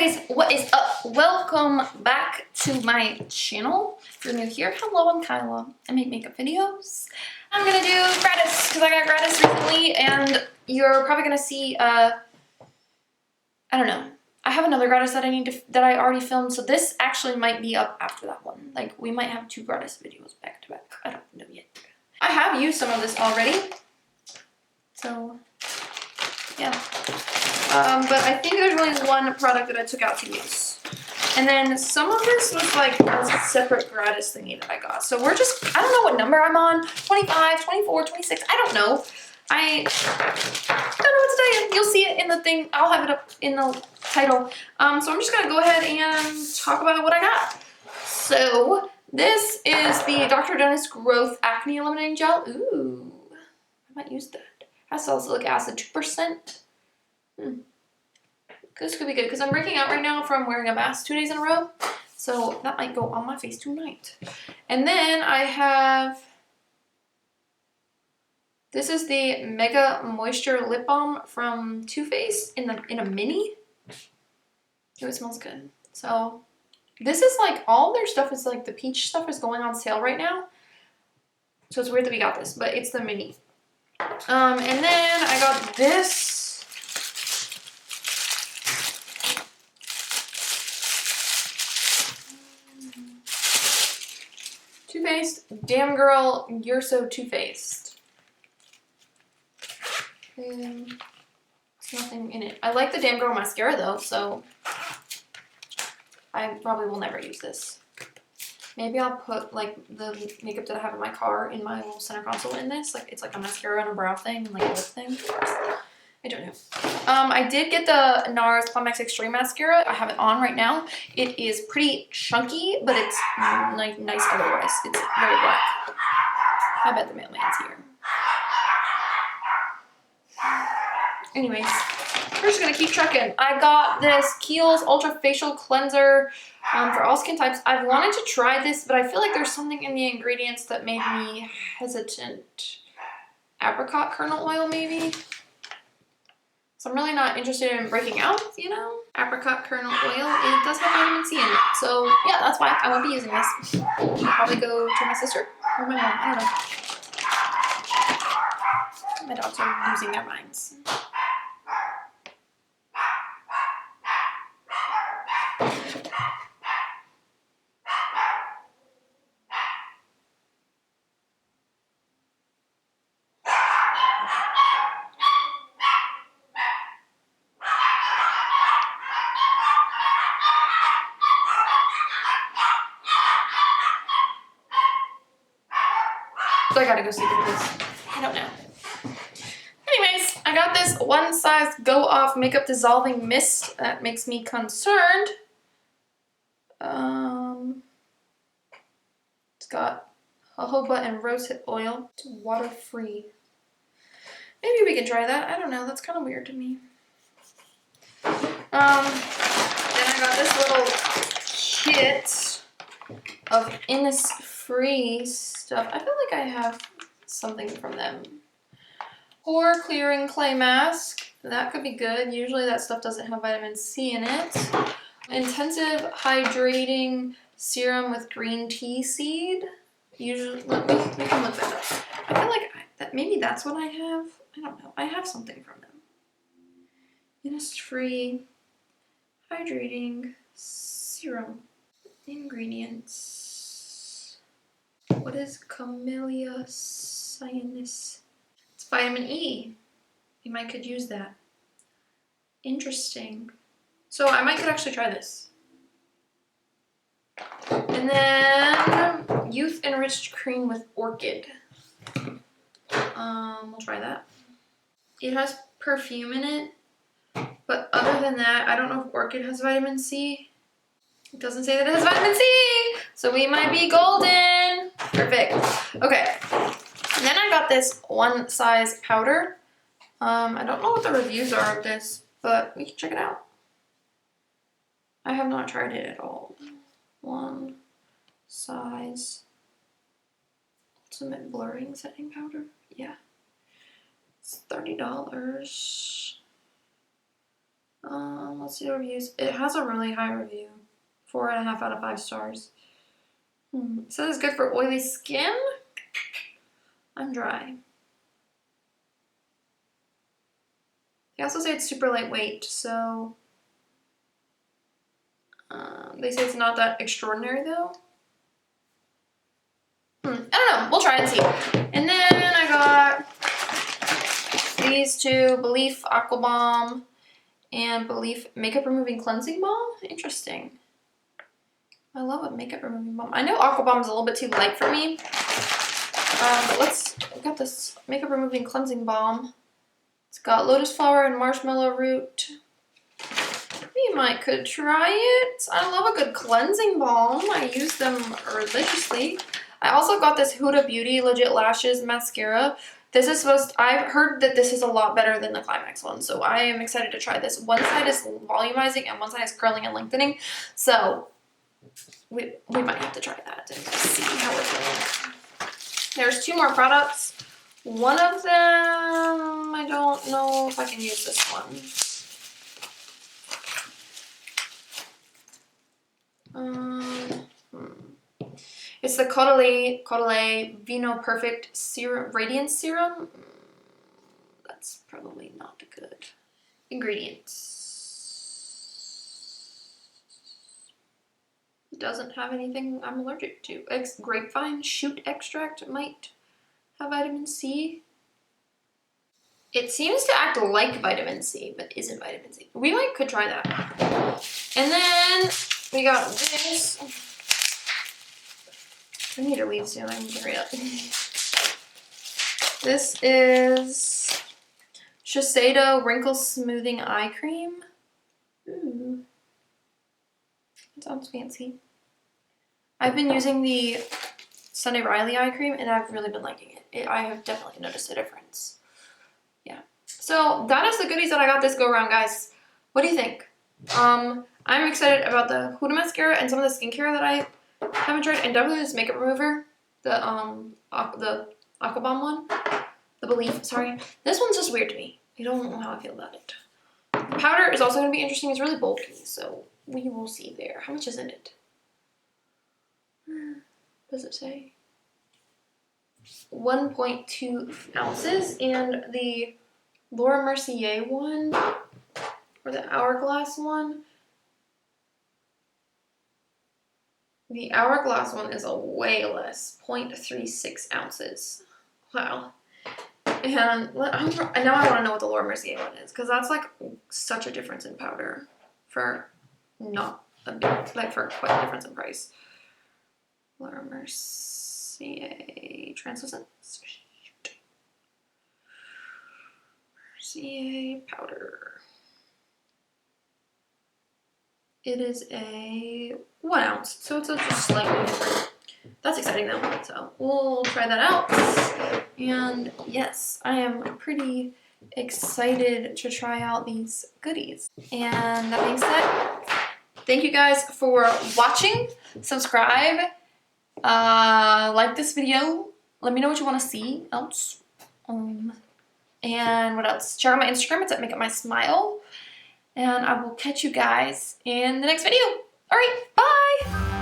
guys, what is up? Welcome back to my channel. If you're new here, hello, I'm Kyla. I make makeup videos. I'm gonna do Gratis because I got Gratis recently, and you're probably gonna see I don't know. I have another Gratis that I already filmed, so this actually might be up after that one. Like, we might have two Gratis videos back to back. I don't know yet. I have used some of this already, so yeah. But I think there's only one product that I took out to use. And then some of this was like a separate Gratis thingy that I got. So we're just, I don't know what number I'm on. 25, 24, 26, I don't know. I don't know what to tell you. You'll see it in the thing. I'll have it up in the title. So I'm just going to go ahead and talk about what I got. So this is the Dr. Dennis Growth Acne Eliminating Gel. Ooh, I might use that. Has salicylic acid, 2%. This could be good because I'm breaking out right now from wearing a mask 2 days in a row. So that might go on my face tonight. And then I have, this is the Mega Moisture Lip Balm from Too Faced in a mini. Oh, it smells good. So this is like, all their stuff is like, the peach stuff is going on sale right now. So it's weird that we got this, but it's the mini. And then I got this. Too Faced. Damn girl, you're so Too Faced. There's nothing in it. I like the Damn Girl mascara though, so I probably will never use this. Maybe I'll put like the makeup that I have in my car in my little center console in this. Like, it's like a mascara and a brow thing and like a lip thing. I don't know. I did get the NARS Plum-X Extreme Mascara. I have it on right now. It is pretty chunky, but it's like nice otherwise. It's very black. I bet the mailman's here. Anyways, we're just gonna keep trucking. I got this KIEHL'S Ultra Facial Cleanser for all skin types. I've wanted to try this, but I feel like there's something in the ingredients that made me hesitant. Apricot kernel oil, maybe? So I'm really not interested in breaking out, you know? Apricot kernel oil, it does have vitamin C in it. So yeah, that's why I won't be using this. I'll probably go to my sister or my mom, I don't know. My dogs are losing their minds. So I gotta go sleep with this. I don't know. Anyways, I got this One Size Go Off Makeup Dissolving Mist. That makes me concerned. It's got jojoba and rosehip oil. It's water free. Maybe we can try that. I don't know. That's kind of weird to me. Then I got this little kit of Innisfree stuff. I feel like I have something from them. Pore clearing clay mask. That could be good. Usually that stuff doesn't have vitamin C in it. Intensive hydrating serum with green tea seed. Usually, we can look that up. I feel like maybe that's what I have. I don't know. I have something from them. Innisfree hydrating serum. Ingredients. What is Camellia cyanis? It's vitamin E. You might could use that. Interesting. So I might could actually try this. And then Youth Enriched Cream with Orchid. We'll try that. It has perfume in it, but other than that, I don't know if Orchid has vitamin C. It doesn't say that it has vitamin C, so we might be golden. Perfect. Okay. And then I got this One Size powder. I don't know what the reviews are of this, but we can check it out. I have not tried it at all. One Size Ultimate Blurring Setting Powder. Yeah. It's $30. Let's see the reviews. It has a really high review. 4.5 out of 5 stars. It says it's good for oily skin. I'm dry. They also say it's super lightweight, so they say it's not that extraordinary though. I don't know. We'll try and see. And then I got these two, Belief Aqua Balm and Belief Makeup Removing Cleansing Balm. Interesting. I love a makeup removing balm. I know Aqua Balm is a little bit too light for me. But we got this makeup removing cleansing balm. It's got lotus flower and marshmallow root. We could try it. I love a good cleansing balm. I use them religiously. I also got this Huda Beauty Legit Lashes mascara. This is I've heard that this is a lot better than the Climax one, so I am excited to try this. One side is volumizing and one side is curling and lengthening. So we might have to try that and see how it goes. There's 2 more products. One of them, I don't know if I can use this one. It's the Caudalie Vino Perfect Serum Radiance Serum. That's probably not good. Ingredients. It doesn't have anything I'm allergic to. Grapevine shoot extract might have vitamin C. It seems to act like vitamin C, but isn't vitamin C. We could try that. And then we got this. I need to leave soon. I can hurry up. This is Shiseido Wrinkle Smoothing Eye Cream. Ooh. It sounds fancy. I've been using the Sunday Riley eye cream and I've really been liking it. I have definitely noticed a difference. Yeah. So that is the goodies that I got this go around, guys. What do you think? I'm excited about the Huda mascara and some of the skincare that I haven't tried, and definitely this makeup remover, the Aqua Bomb one, the Belief. Sorry, this one's just weird to me. I don't know how I feel about it. The powder is also going to be interesting. It's really bulky, so we will see there. How much is in it? Does it say? 1.2 ounces, and the Laura Mercier one, or the Hourglass one. The Hourglass one is a way less, 0.36 ounces. Wow. And now I want to know what the Laura Mercier one is, because that's like such a difference in powder for not a bit, like for quite a difference in price. Laura Mercier translucent. Mercier powder. It is a 1 ounce, so it's just slightly different. That's exciting though, so we'll try that out. And yes, I am pretty excited to try out these goodies. And that being said, thank you guys for watching. Subscribe, like this video. Let me know what you want to see else. And what else? Check out my Instagram. It's at MakeUpMySmile. And I will catch you guys in the next video. All right, bye!